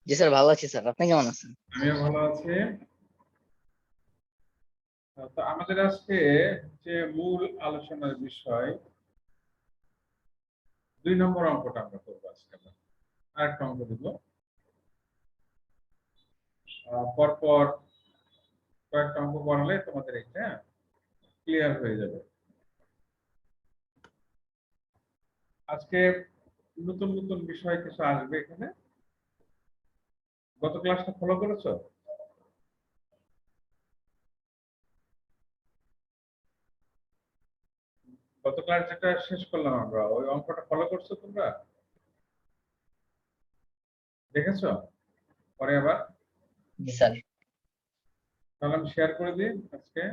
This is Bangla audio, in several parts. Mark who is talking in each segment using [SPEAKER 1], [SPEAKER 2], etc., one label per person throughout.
[SPEAKER 1] জি স্যার, ভালো আছি স্যার। আপনি কেমন আছেন?
[SPEAKER 2] আমিও ভালো আছি। তো আমাদের আজকে যে মূল আলোচনার বিষয় 2 নম্বর অঙ্কটা আমরা করবো আজকে। আরেকটা অঙ্ক দিব। পরপর কয়েকটা অঙ্ক করলে তোমাদের এটা ক্লিয়ার হয়ে যাবে। আজকে নতুন নতুন বিষয় কিছু আসবে এখানে। গত ক্লাসটা ফলো করেছো? গত ক্লাস যেটা শেষ করলাম আমরা, ওই অঙ্কটা ফলো করছো তোমরা? দেখেছো? পরে আবার
[SPEAKER 1] জি স্যার।
[SPEAKER 2] তাহলে আমি শেয়ার করে দিই আজকে।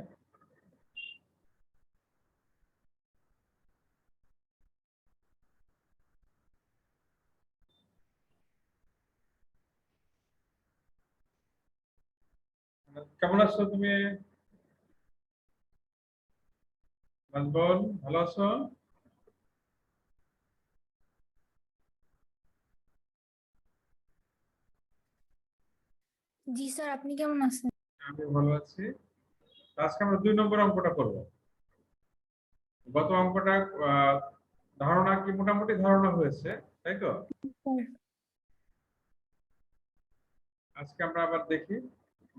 [SPEAKER 2] কেমন আছো তুমি? নাজবুল, ভালো আছো?
[SPEAKER 3] জি স্যার, আপনি কেমন আছেন?
[SPEAKER 2] আমি ভালো আছি। আজকে আমরা 2 নম্বর অঙ্কটা করব। গত অঙ্কটা ধারণা কি মোটামুটি ধারণা হয়েছে, তাই তো? আজকে আমরা আবার দেখি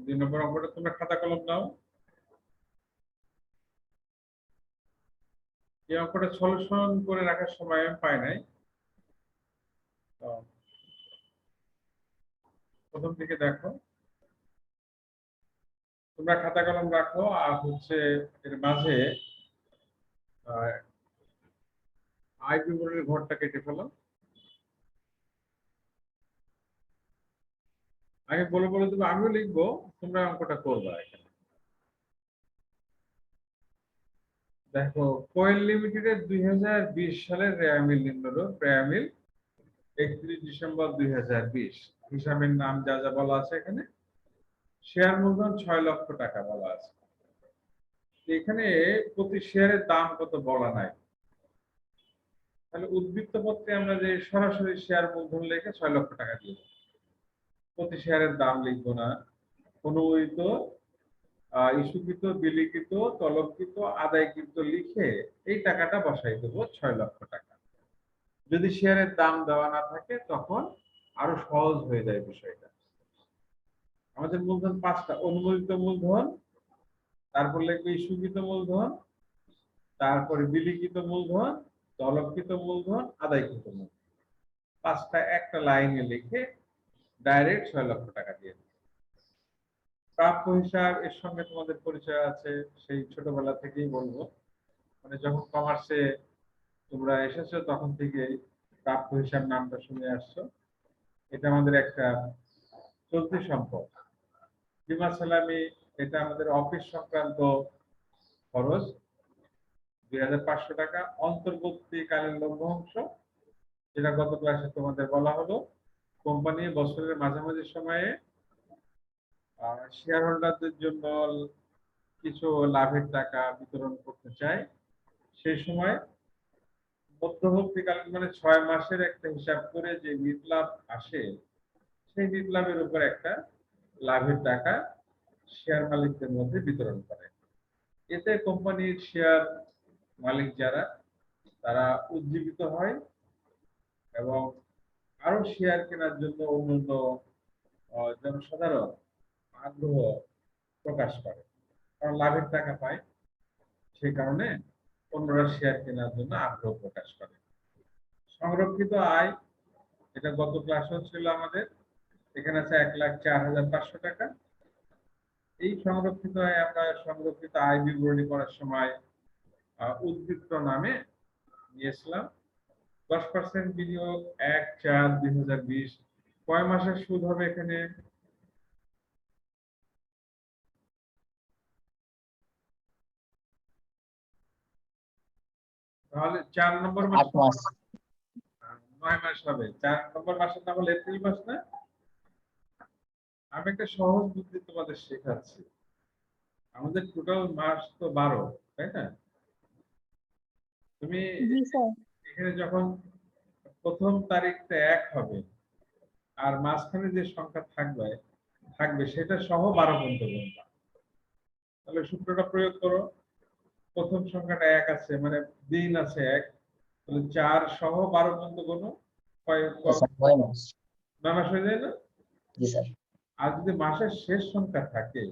[SPEAKER 2] 2 নম্বর অঙ্কটা। তোমরা খাতা কলম নাও। এই অঙ্কটা সলিউশন করে রাখার সময় আমি পাই নাই। তো প্রথম থেকে দেখো। তোমরা খাতা কলম রাখো আর হচ্ছে এর মাঝে আই বিবরণীর ঘরটা কেটে ফেলো। আমি বলে বলে দেবো, আমিও লিখবো, তোমরা অঙ্কটা করবা এখানে। দেখো, কোয়েল লিমিটেডের 2020 সালের রেওয়া মিল নিম্নরূপ। রেওয়া মিল 31 ডিসেম্বর 2020। হিসাবের নাম যা যা বলা আছে এখানে। শেয়ার মূলধন 6 লক্ষ টাকা বলা আছে। এখানে প্রতি শেয়ারের দাম কত বলা নাই। তাহলে উদ্বৃত্ত পত্রে আমরা যে সরাসরি শেয়ার মূলধন লিখে 6 লক্ষ টাকা দিয়ে দেব। প্রতি শেয়ারের দাম লিখবো না। অনুমোদিত, ইস্যুকৃত, বিলিকৃত, তলবকৃত, আদায়কৃত লিখে এই টাকাটা বসাই দেবো 6 লক্ষ টাকা। যদি শেয়ারের দাম দেওয়া না থাকে তখন আরো সহজ হয়ে যায় বিষয়টা। আমাদের মূলধন 5টা। অনুমোদিত মূলধন, তারপর লিখবে ইস্যুকৃত মূলধন, তারপরে বিলিকৃত মূলধন, তলবকৃত মূলধন, আদায়কৃত মূলধন। 5টা একটা লাইনে লিখে ডাইরেক্ট 6 লক্ষ টাকা দিয়ে দেবে। প্রাপ্য হিসাব এর সঙ্গে তোমাদের পরিচয় আছে, সেই ছোটবেলা থেকেই বলবো। মানে যখন কমার্সে তোমরা এসেছো তখন থেকেই প্রাপ্য হিসাব নামটা শুনে আসছো। এটা আমাদের একটা চলতি সম্পদ। বীমা সালামি, এটা আমাদের অফিস সংক্রান্ত খরচ, 2500 টাকা। অন্তর্বর্তীকালীন লভ্যাংশ, যেটা গত ক্লাসে তোমাদের বলা হলো, কোম্পানি বছরের মাঝামাঝি সময়ে শেয়ার হোল্ডারদের জন্য কিছু লাভের টাকা বিতরণ করতে চায়। সেই সময় মধ্যবর্তীকালীন মানে 6 মাসের একটা হিসাব করে যে নিট লাভ আসে, সেই নিট লাভের উপর একটা লাভের টাকা শেয়ার মালিকদের মধ্যে বিতরণ করে। এতে কোম্পানির শেয়ার মালিক যারা, তারা উজ্জীবিত হয় এবং আরো শেয়ার কেনার জন্য অন্যান্য জনসাধারণ আগ্রহ প্রকাশ করে, কারণ লাভের টাকা পায়। সেই কারণে অন্যরা শেয়ার কেনার জন্য আগ্রহ প্রকাশ করে। সংরক্ষিত আয়, এটা গত ক্লাসও ছিল আমাদের। এখানে আছে 1,04,500 টাকা। এই সংরক্ষিত আয় আমরা সংরক্ষিত আয় বিবরণী করার সময় উদ্বৃত্ত নামে নিয়েছিলাম। 10% বিনিয়োগ 1/4/2020। কয় মাসের সুদ হবে এখানে? তাহলে 4 নম্বর
[SPEAKER 1] 8 মাস।
[SPEAKER 2] 9 মাস হবে। 4 নম্বর মাসের নাম হলো এপ্রিল মাস না? আমি একটা সহজ বুদ্ধি তোমাদের শেখাচ্ছি। আমাদের টোটাল মাস তো 12, তাই না? তুমি
[SPEAKER 3] জি স্যার।
[SPEAKER 2] এখানে যখন প্রথম তারিখটা 1 হবে আর মাঝখানে যে সংখ্যা থাকবে সেটা সহ 12 পর্যন্ত গুণবা। তাহলে সূত্রটা প্রয়োগ করো। প্রথম সংখ্যাটা 1 আছে, মানে দিন আছে 1, তাহলে 4 সহ 12 পর্যন্ত গুণ,
[SPEAKER 1] স্যার 9 মাস।
[SPEAKER 2] 9 মাস হয়ে যায় না?
[SPEAKER 1] জি স্যার।
[SPEAKER 2] আর যদি মাসের শেষ সংখ্যা থাকে,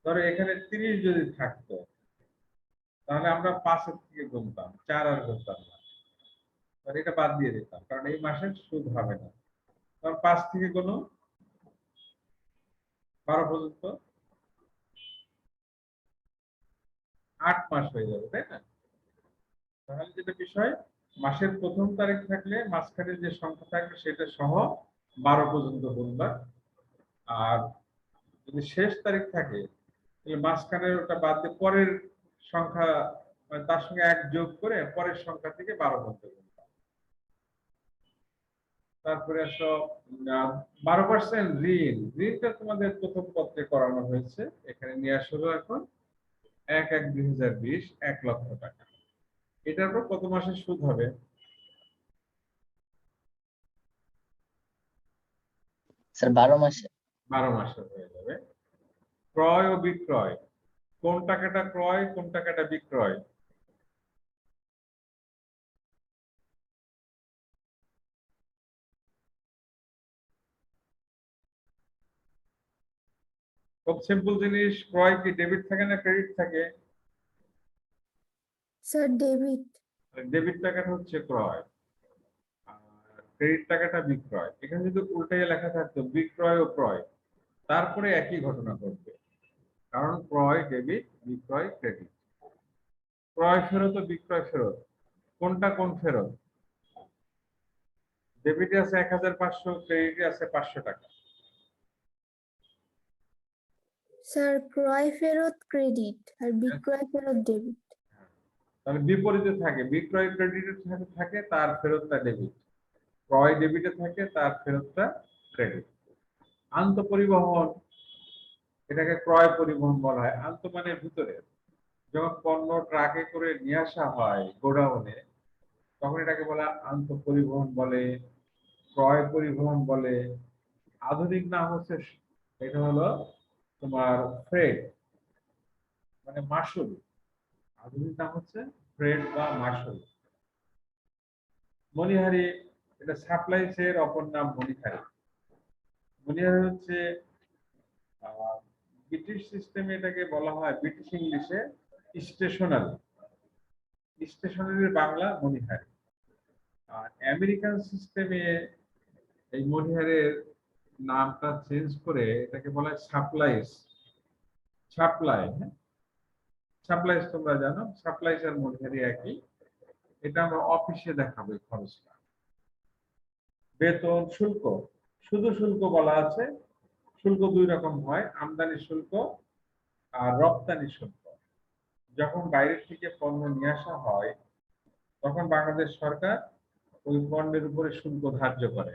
[SPEAKER 2] ধরো এখানে 30 যদি থাকতো, তাহলে আমরা 5 এর থেকে গুনতাম, 4 আর গুনতাম না, আর এটা বাদ দিয়ে দিতাম, কারণ এই মাসের সুদ হবে না। তখন 5 থেকে গুনো 12 পর্যন্ত, 8 মাস হয়ে যাবে, তাই না? তাহলে যেটা বিষয়, মাসের প্রথম তারিখ থাকলে মাঝখানে যে সংখ্যা থাকবে সেটা সহ 12 পর্যন্ত গুনবা, আর যদি শেষ তারিখ থাকে তাহলে মাঝখানের ওটা বাদ দিয়ে পরের সংখ্যা, মানে তার সঙ্গে 1 যোগ করে পরের সংখ্যা থেকে 12 পর্যন্ত গুনবা। তারপরে আসো 12% ঋণটা তোমাদের প্রথম পত্রে করানো হয়েছে, এখানে নিয়ে আসলো এখন 1/1/2020 1 লক্ষ টাকা। এটার উপর কত মাসের সুদ হবে?
[SPEAKER 1] স্যার 12 মাসে।
[SPEAKER 2] 12 মাসের হয়ে যাবে। ক্রয় ও বিক্রয়, কোন টাকাটা ক্রয়, কোন টাকাটা বিক্রয়? খুব সিম্পল জিনিস, ক্রয় কি ডেবিট থাকে না ক্রেডিট থাকে?
[SPEAKER 3] Sir debit.
[SPEAKER 2] ডেবিট টাকাটা হচ্ছে ক্রয়, আর ক্রেডিট টাকাটা বিক্রয়। এখানে যদি উল্টাইয়া লেখা থাকতো বিক্রয় ও ক্রয়, তারপরে একই ঘটনা ঘটবে, কারণ ক্রয় ডেবিট, বিক্রয় ক্রেডিট। ক্রয় ফেরত ও বিক্রয় ফেরত, কোনটা কোন ফেরত? ডেবিটে আছে 1500, ক্রেডিটে আছে 500 টাকা।
[SPEAKER 3] স্যার ক্রয় ফেরত ক্রেডিট আর বিক্রয় ফেরত ডেবিট।
[SPEAKER 2] তাহলে বিপরীতে থাকে, বিক্রয় ক্রেডিটে থাকে তার ফেরতটা ডেবিট, ক্রয় ডেবিটে থাকে তার ফেরতটা ক্রেডিট। আন্ত পরিবহন, এটাকে ক্রয় পরিবহন বলা হয়। আন্ত মানে ভিতরে, যখন পণ্য ট্রাকে করে নিয়ে আসা হয় গোডাউনে, তখন এটাকে বলা আন্ত পরিবহন বলে, ক্রয় পরিবহন বলে। আধুনিক নাম হচ্ছে, এটা হলো তোমার ফ্রেট, মানে মাসুল। আধুনিক নাম হচ্ছে ফ্রেট বা মাসুল। মনিহারি, এটা সাপ্লাইস এর অপর নাম মনিহারি। মনিহারি হচ্ছে ব্রিটিশ সিস্টেমে এটাকে বলা হয়, ব্রিটিশ ইংলিশে স্টেশনারি, স্টেশনারির বাংলা মনিহারি। আর আমেরিকান সিস্টেমে এই মনিহারের নামটা চেঞ্জ করে এটাকে বলা হয় সাপ্লাইস। সাপ্লাই, হ্যাঁ, সাপ্লাইস তোমরা জানো, সাপ্লাইস আর মনিহারি একই। এটা আমরা অফিসে দেখাবো এই খরচটা। বেতন, শুল্ক, শুধু শুল্ক বলা আছে। শুল্ক 2 রকম হয়, আমদানি শুল্ক আর রপ্তানি শুল্ক। যখন বাইরের থেকে পণ্য নিয়ে আসা হয়, তখন বাংলাদেশ সরকার ওই পণ্যের উপরে শুল্ক ধার্য করে,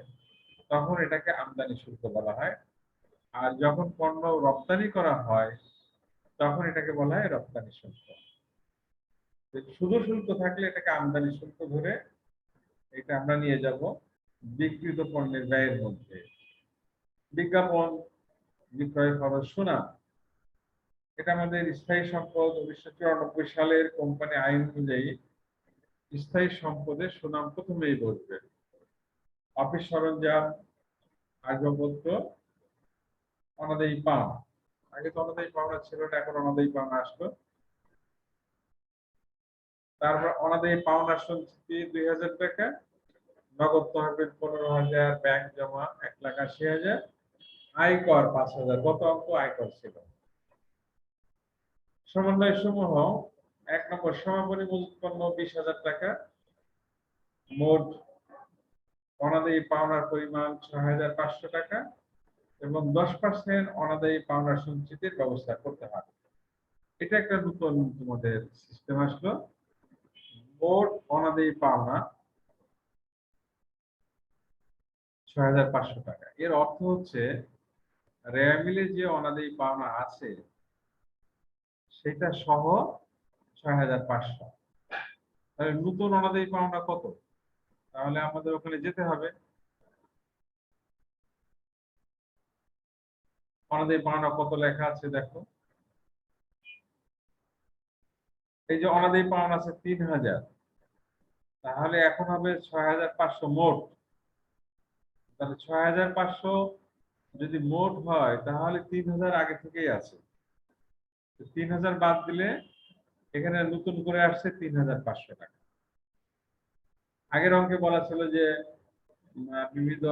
[SPEAKER 2] তখন এটাকে আমদানি শুল্ক বলা হয়। আর যখন পণ্য রপ্তানি করা হয়, তখন এটাকে বলা হয় রপ্তানি শুল্ক। শুধু শুল্ক থাকলে এটাকে আমদানি শুল্ক ধরে এটা আমরা নিয়ে যাব বিক্রিত পণ্যের ব্যয়ের মধ্যে। বিজ্ঞাপন, বিক্রয় খরচ, সুনাম, এটা আমাদের স্থায়ী সম্পদ। 1994 সালের কোম্পানি আইন অনুযায়ী স্থায়ী সম্পদের সুনাম প্রথমেই বসবে। অফিস সরঞ্জাম, আসবাবপত্র, অনাদায়ী পাওনা। আগে তো অনাদায়ী পাওনা ছিল না, এখন অনাদায়ী পাওনা আসলো। তারপর অনাদায়ী পাওনা সঞ্চিতি 2000 টাকা, নগদ তহবিল 15,000, ব্যাংক জমা 1,80,000, আয়কর 5,000। গত অঙ্ক আয়কর ছিল। সমন্বয় সমূহ, 1 নম্বর সমাপনী মজুত পণ্য 20,000 টাকা, মোট অনাদায়ী পাওনার পরিমাণ 6,500 টাকা, এবং 10% অনাদায়ী পাওনা সঞ্চিতির ব্যবস্থা করতে হবে। এটা একটা নতুন তোমাদের সিস্টেম আসলো। মোট অনাদায়ী পাওনা 6,500 টাকা। এর অর্থ হচ্ছে রেয়া মিলে যে অনাদায়ী পাওনা আছে সেটা সহ 6,500। তাহলে নতুন অনাদায়ী পাওনা কত? তাহলে আমাদের ওখানে যেতে হবে। অনাদায়ী পাওনা কত লেখা আছে দেখো। এই যে অনাদায়ী পাওনা আছে 3000, তাহলে এখন হবে 6500 মোট। তাহলে 6500 যদি মোট হয় তাহলে 3000 আগে থেকেই আছে। 3000 বাদ দিলে এখানে নতুন করে আসছে 3500 টাকা। আগের অঙ্কে বলা ছিল যে বিবিধ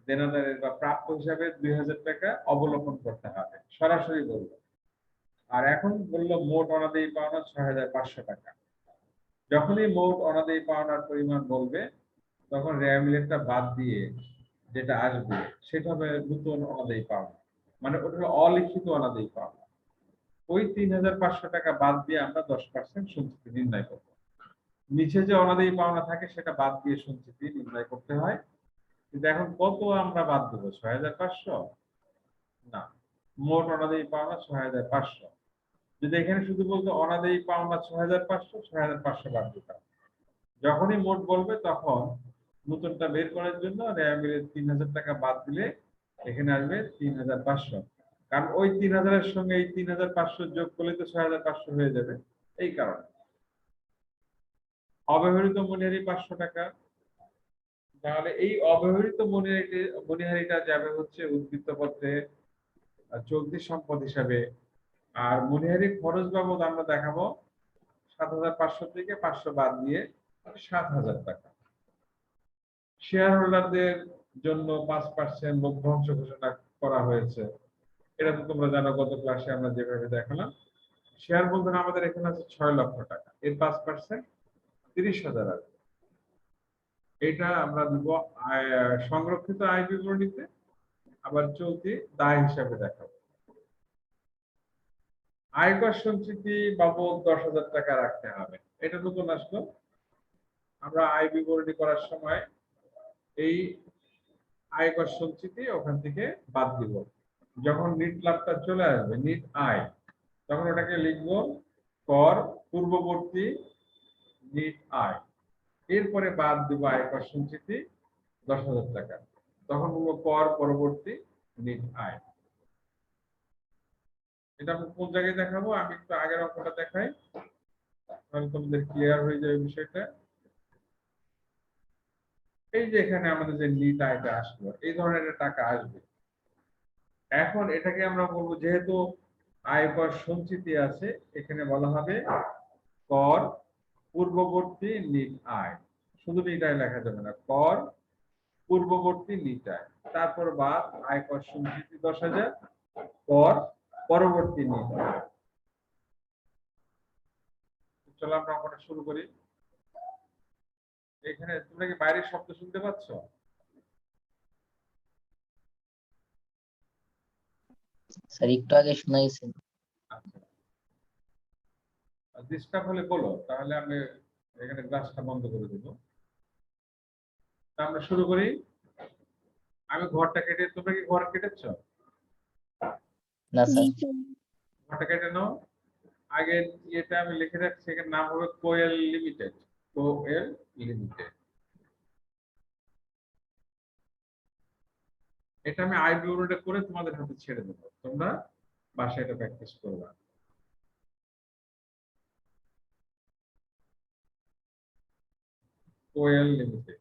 [SPEAKER 2] দেনাদারের বা প্রাপ্য হিসাবে 2000 টাকা অবলোকন করতে হবে, সরাসরি বললো। আর এখন বললো মোট অনাদায়ী পাওনা 6500 টাকা। যখনই মোট অনাদায়ী পাওনার পরিমাণ বলবে তখন রেয়ামিলেটটা বাদ দিয়ে যেটা আসবে সেটা হবে নতুন অনাদায়ী পাওনা, মানে ওটা হলো অলিখিত অনাদায়ী পাওনা। ওই 3500 টাকা বাদ দিয়ে আমরা 10% সঞ্চিতি নির্ণয় করব। নিচে যে অনাদায়ী পাওনা থাকে সেটা বাদ দিয়ে সঞ্চিতি নির্ণয় করতে হয়। কিন্তু এখন কত আমরা বাদ দেবো? 6500 না, মোট অনাদায়ী পাওনা 6500। যদি এখানে শুধু বলতো অনাদায়ী পাওনা 6500, 6500 বাদ দিতাম। যখনই মোট বলবে তখন নতুনটা বের করার জন্য রেয়ামিলের 3000 টাকা বাদ দিলে এখানে আসবে 3500। কারণ ওই 3000 এর সঙ্গে এই 3500 যোগ করলে তো 6500 হয়ে যাবে। এই কারণে অব্যবহৃত মনিহারি 500 টাকা। তাহলে এই অব্যবহৃত মনিহারিটা যাবে হচ্ছে উদ্বৃত্ত পত্রে চলতি সম্পদ হিসাবে। আর মনিহারি খরচ বাবদ আমরা দেখাবো 7500 থেকে 500 বাদ দিয়ে 7000 টাকা। শেয়ার হোল্ডারদের জন্য 5% লভ্যাংশ ঘোষণা করা হয়েছে। এটা তো তোমরা জানো, গত ক্লাসে আমরা যেভাবে দেখালাম। শেয়ার মূলধন আমাদের এখানে আছে 6 লক্ষ টাকা, এর 5% 30,000 আছে। এটা আমরা দিব সংরক্ষিত আয় বিবরণীতে, আবার চলতি দায় হিসাবে দেখাবো। আয়কর সঞ্চিতি বাবদ 10,000 টাকা রাখতে হবে, এটা নতুন আসলো। আমরা আয় বিবরণী করার সময় এই আয়কর সঞ্চিতি ওখান থেকে বাদ দিব। যখন নিট লাভটা চলে আসবে, নিট আয়, তখন ওটাকে লিখবো কর পূর্ববর্তী নিট আয়। এরপরে বাদ দিব আয়কর সঞ্চিতি 10,000 টাকা, তখন বলবো কর পরবর্তী নিট আয়। এটা আমি কোন জায়গায় দেখাবো? আমি একটু আগের অঙ্কটা দেখাই, তাহলে তোমাদের ক্লিয়ার হয়ে যাবে বিষয়টা। এই যে এখানে আমাদের যে নিট আয়টা আসলো, এই ধরনের একটা টাকা আসবে। এখন এটাকে আমরা বলবো, যেহেতু আয়কর সঞ্চিতি আছে, এখানে বলা হবে কর পূর্ববর্তী নিট আয়। শুধু নিট আয় লেখা যাবে না, কর পূর্ববর্তী নিট আয়, তারপর বাদ আয়কর সঞ্চিতি 10,000, কর পরবর্তী নিট আয়। চলো আমরা অঙ্কটা শুরু করি। এখানে তোমরা কি বাইরের শব্দ শুনতে পাচ্ছ?
[SPEAKER 1] স্যার একটু আগে শোনা গেছে।
[SPEAKER 2] আচ্ছা, ডিস্টার্ব হলে বলো, তাহলে আমি এখানে ক্লাসটা বন্ধ করে দেব। তা আমরা শুরু করি। আমি ঘরটা কেটে, তোমরা কি ঘর কেটেছ?
[SPEAKER 1] না স্যার।
[SPEAKER 2] ঘরটা কেটে নাও। আগে এটা আমি লিখে রাখছি, এর নাম হবে কোয়েল লিমিটেড। কোয়েল লিমিটেড, এটা আমি আই বিবরণীটা করে তোমাদের হাতে ছেড়ে দেবো, তোমরা বাসায় এটা প্র্যাকটিস করবা। কোয়েল লিমিটেড,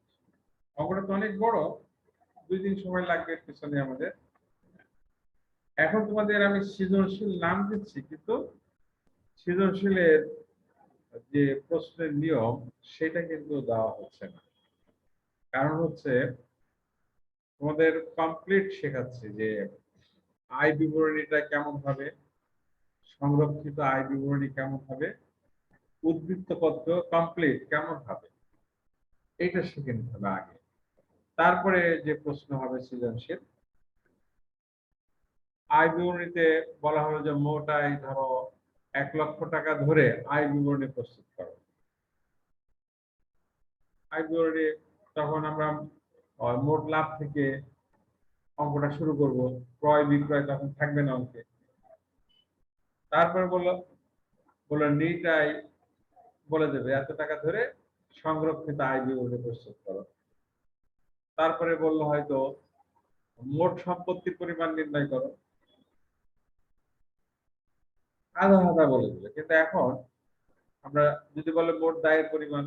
[SPEAKER 2] অঙ্কটা তো অনেক বড়, 2 দিন সময় লাগবে এর পিছনে আমাদের। এখন তোমাদের আমি সৃজনশীল নাম দিচ্ছি, কিন্তু সৃজনশীলের যে প্রশ্নের নিয়ম সেটা কিন্তু দেওয়া হচ্ছে না। কারণ হচ্ছে তোমাদের কমপ্লিট শেখাচ্ছি যে আয় বিবরণীটা কেমন হবে, সংরক্ষিত আয় বিবরণী কেমন হবে, উদ্বৃত্ত পত্র কমপ্লিট কেমন হবে, এটা শিখে নিতে হবে আগে। তারপরে যে প্রশ্ন হবে সৃজনশীল। আয় বিবরণীতে বলা হবে যে মোট আয় ধরো 1 লক্ষ টাকা ধরে আয় বিবরণী প্রস্তুত করো। আয় বিবরণী তখন আমরা মোট লাভ থেকে অঙ্কটা শুরু করব, ক্রয় বিক্রয় তখন থাকবে না অঙ্কে। তারপরে বললো নিট আয় বলে দেবে এত টাকা ধরে সংরক্ষিত আয় বিবরণী প্রস্তুত করো। তারপরে বললো হয়তো মোট সম্পত্তির পরিমাণ নির্ণয় করো, আধা আধা বলে দিল, কিন্তু এখন আমরা যদি বলে মোট দায়ের পরিমাণ,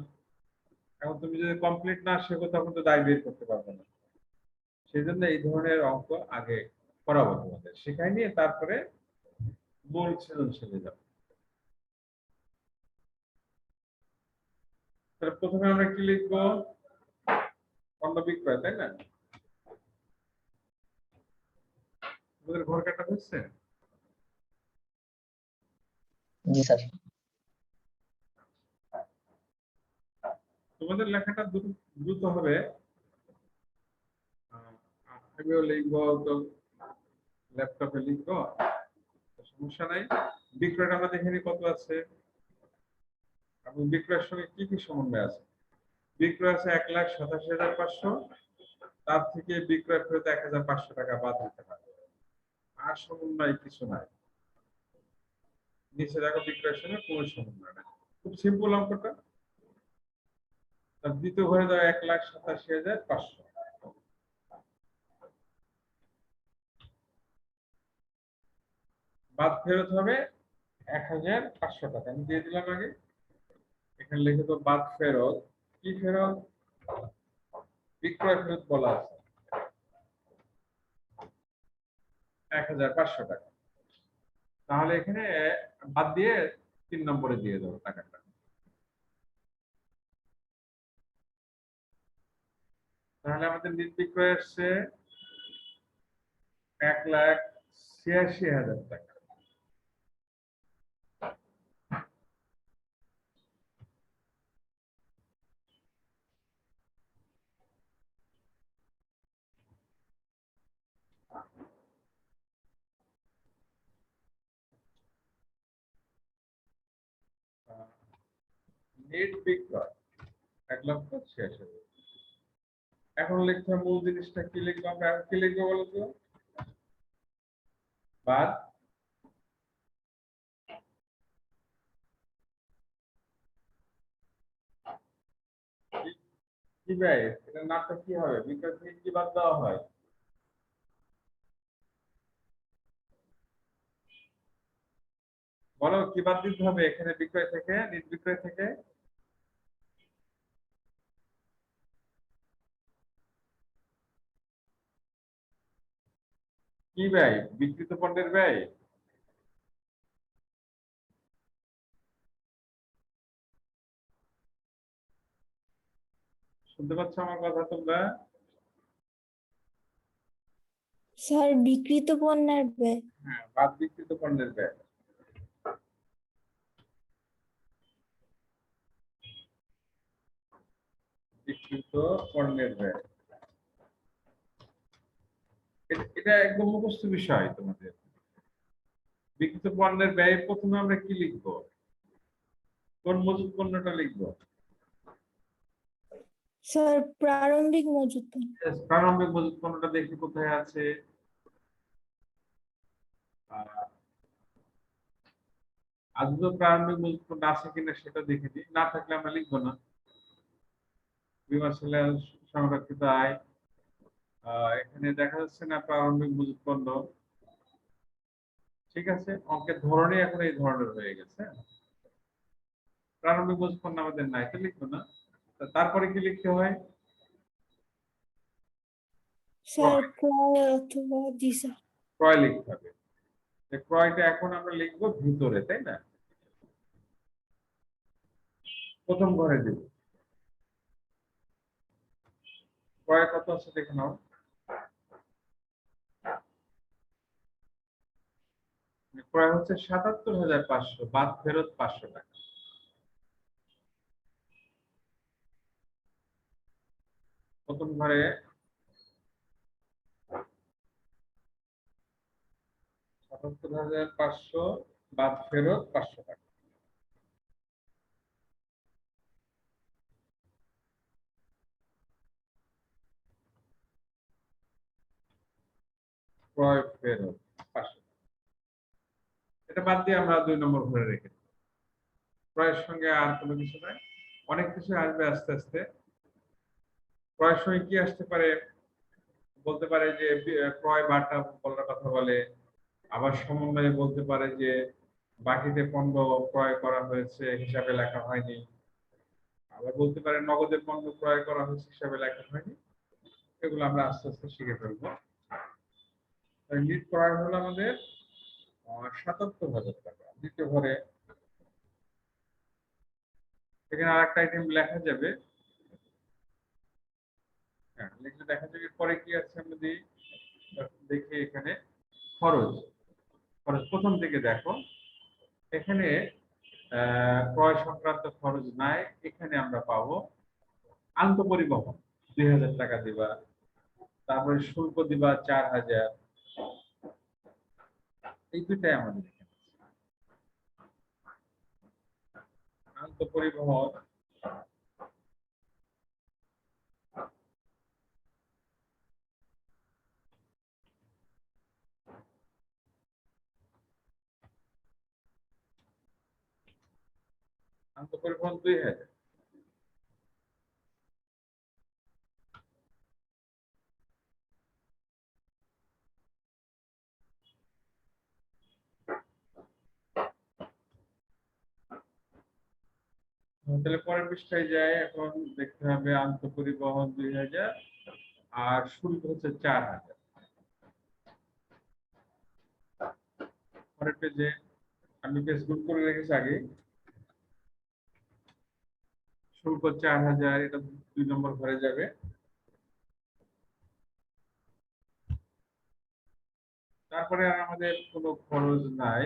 [SPEAKER 2] এখন তুমি যদি কমপ্লিট না শেখো তখন তো দায় বের করতে পারবে না। সেই জন্য এই ধরনের অঙ্ক আগে করাবো তোমাদের, শেখাই নিয়ে তারপরে মূল সৃজনশীলে যাবো। তাহলে প্রথমে আমরা কি লিখবো? পণ্য বিক্রয়, তাই না? তোমাদের ঘর কাটা হচ্ছে?
[SPEAKER 1] জি স্যার।
[SPEAKER 2] তোমাদের লেখাটা দ্রুত হবে, আমিও লিখবো তো, ল্যাপটপে লিখবো, সমস্যা নাই। বিক্রয়টা আমরা দেখে নিই কত আছে, এবং বিক্রয়ের সঙ্গে কি কি সমন্বয় আছে। বিক্রয় আছে 1,87,500, তার থেকে বিক্রয় ফেরত 1,500 টাকা বাদ দিতে হবে, আর সমন্বয় কিছু নাই। নিচে দেখো বিক্রয়ের সঙ্গে কোনো সমন্বয় নাই, খুব সিম্পল অঙ্কটা। তার দ্বিতীয় ঘরে দাও 1,87,500, বাদ ফেরত হবে 1,500 টাকা, আমি দিয়ে দিলাম আগে। এখানে লিখে তো বাদ ফেরত, কি ফেরত? বিক্রয় ফেরত বলা আছে 1,500 টাকা। তাহলে এখানে বাদ দিয়ে 3 নম্বরে দিয়ে দেবো টাকাটা। তাহলে আমাদের নিট বিক্রয় আসছে 1,86,000 টাকা। নেট বিক্রয় 1,86,000। এখন লিখতে হবে মূল জিনিসটা কি লিখবো আমরা, কি লিখবো বলো তো? বাদ কি ব্যয়, এটা নামটা কি হবে? বিক্রয় থেকে কি বাদ দেওয়া হয়? বলো কি বাদ দিতে হবে এখানে বিক্রয় থেকে, নিট বিক্রয় থেকে? কি ব্যয়? বিক্রিত পণ্যের ব্যয়। শুনতে পাচ্ছ আমার কথা তোমরা?
[SPEAKER 3] স্যার বিক্রিত পণ্যের ব্যয়।
[SPEAKER 2] হ্যাঁ, বাদ বিক্রিত পণ্যের ব্যয়। বিক্রিত পণ্যের ব্যয়, এটা একদম মুখস্থ বিষয় তোমাদের। বিক্রিত পণ্যের ব্যয় প্রথমে আমরা কি লিখবো? কোন মজুত পণ্যটা লিখবো?
[SPEAKER 3] স্যার প্রারম্ভিক মজুত পণ্য।
[SPEAKER 2] প্রারম্ভিক মজুত পণ্যটা দেখি কোথায় আছে। আদৌ প্রারম্ভিক মজুত পণ্য আছে কিনা সেটা দেখে দিই, না থাকলে আমরা লিখবো না। বিমর্শালে সংরক্ষিত আয়, এখানে দেখা যাচ্ছে না প্রারম্ভিক মজুত পণ্য। ঠিক আছে, অঙ্কের ধরনই এখন এই ধরনের হয়ে গেছে। প্রারম্ভিক মজুত পণ্য আমাদের নাই, তো লিখবো না। তারপরে কি লিখতে হয়?
[SPEAKER 3] স্যার ক্রয় অথবা জি স্যার।
[SPEAKER 2] ক্রয় লিখতে হবে। ক্রয়টা এখন আমরা লিখবো ভিতরে, তাই না? প্রথম ঘরে দেব। ক্রয় কত আছে দেখে নাও। ক্রয় হচ্ছে 77,500, বাদ ফেরত 500 টাকা। প্রথম ঘরে 77,500, বাদ ফেরত 500 টাকা। ক্রয় ফেরত 500 টাকা। এটা বাদ দিয়ে আমরা 2 নম্বর ঘরে রেখে দিই। ক্রয়ের সঙ্গে আর কোনো কিছু নাই, অনেক কিছু আসবে আস্তে আস্তে। ক্রয়ের সঙ্গে কি আসতে পারে? বলতে পারে যে ক্রয় বাটা বলার কথা বলে, আবার সমন্বয়ে বলতে পারে যে বাকিতে পণ্য ক্রয় করা হয়েছে হিসাবে লেখা হয়নি, আবার বলতে পারেন নগদে পণ্য ক্রয় করা হয়েছে হিসাবে লেখা হয়নি। এগুলো আমরা আস্তে আস্তে শিখে ফেলবো। নিট ক্রয় হলো আমাদের ৭৭,০০০ টাকা। দ্বিতীয় ঘরে এখানে আরেকটা আইটেম লেখা যাবে, হ্যাঁ লিখলে দেখা যাবে। পরে কি আছে আমরা দেখি এখানে খরচ। খরচ প্রথম দিকে দেখো, এখানে ক্রয় সংক্রান্ত খরচ নাই। এখানে আমরা পাবো আন্তঃপরিবহন ২,০০০ টাকা দিবা, তারপরে শুল্ক দিবা ৪,০০০। এই দুইটাই আমাদের এখানে আন্তঃপরিবহন। আন্তঃপরিবহন ২,০০০। তাহলে পরের পৃষ্ঠায় যায়। এখন দেখতে হবে আন্তঃপরিবহন ২,০০০ আর শুল্ক হচ্ছে ৪,০০০। পরের পেজে আমি পেজ গুণ করে রেখেছি আগে। শুল্ক ৪,০০০, এটা ২ নম্বর ঘরে যাবে। তারপরে আর আমাদের কোনো খরচ নাই।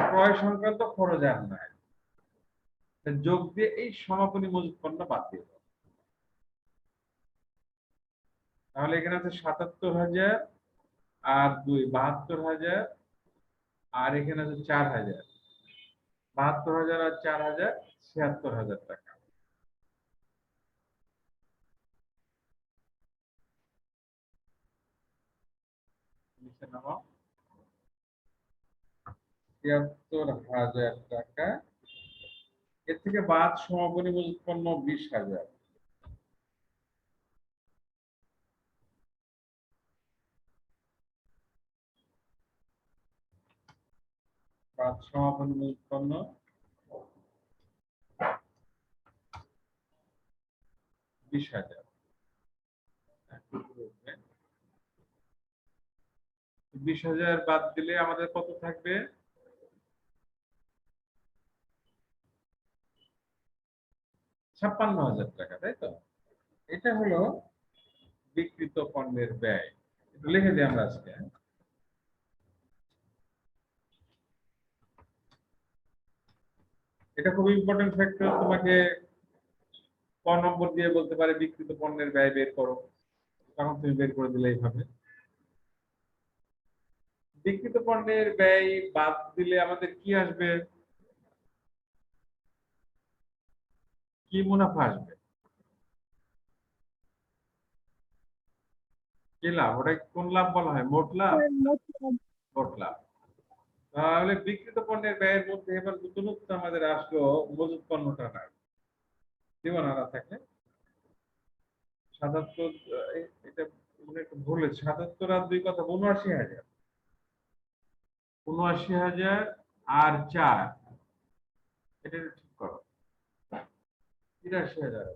[SPEAKER 2] ক্রয় সংক্রান্ত খরচ আর নাই, যোগ দিয়ে এই সমাপনী মজুত পণ্য বাদ দিয়ে দাও। তাহলে এখানে আছে ৭৭,০০০ আর ২ ৭২,০০০, আর এখানে আছে ৪,০০০। ৭২,০০০ আর ৪,০০০ ৭৬,০০০ টাকা। নিচে নামাও। ৭৬,০০০ টাকা। এর থেকে বাদ সমাপনী মজুত পণ্য ২০,০০০। বাদ সমাপনী মজুত পণ্য ২০,০০০। ২০,০০০ বাদ দিলে আমাদের কত থাকবে? ৫৬,০০০ টাকা, তাই তো? এটা হলো বিক্রিত পণ্যের ব্যয়। একটু লিখে দিই আমরা আজকে। এটা খুব ইম্পর্টেন্ট ফ্যাক্টর। তোমাকে ক নম্বর দিয়ে বলতে পারে বিক্রিত পণ্যের ব্যয় বের করো, তখন তুমি বের করে দিলে এইভাবে। বিক্রিত পণ্যের ব্যয় বাদ দিলে আমাদের কি আসবে? কি মুনাফা আসবে? কি লাভ? ওটা কোন লাভ বলা হয়? মোট লাভ। মোট লাভ। তাহলে বিক্রিত পণ্যের ব্যয়ের মধ্যে এবার নতুনত্ব আমাদের আসলো মজুত পণ্যটা নাই। দিব না থাকলে ৭৭, এটা মনে একটু ভুল হয়েছে। ৭৭ আর ২ কথা ৭৯,০০০। ৭৯,০০০ আর ৪, এটা ঠিক করো। ৮৩,০০০।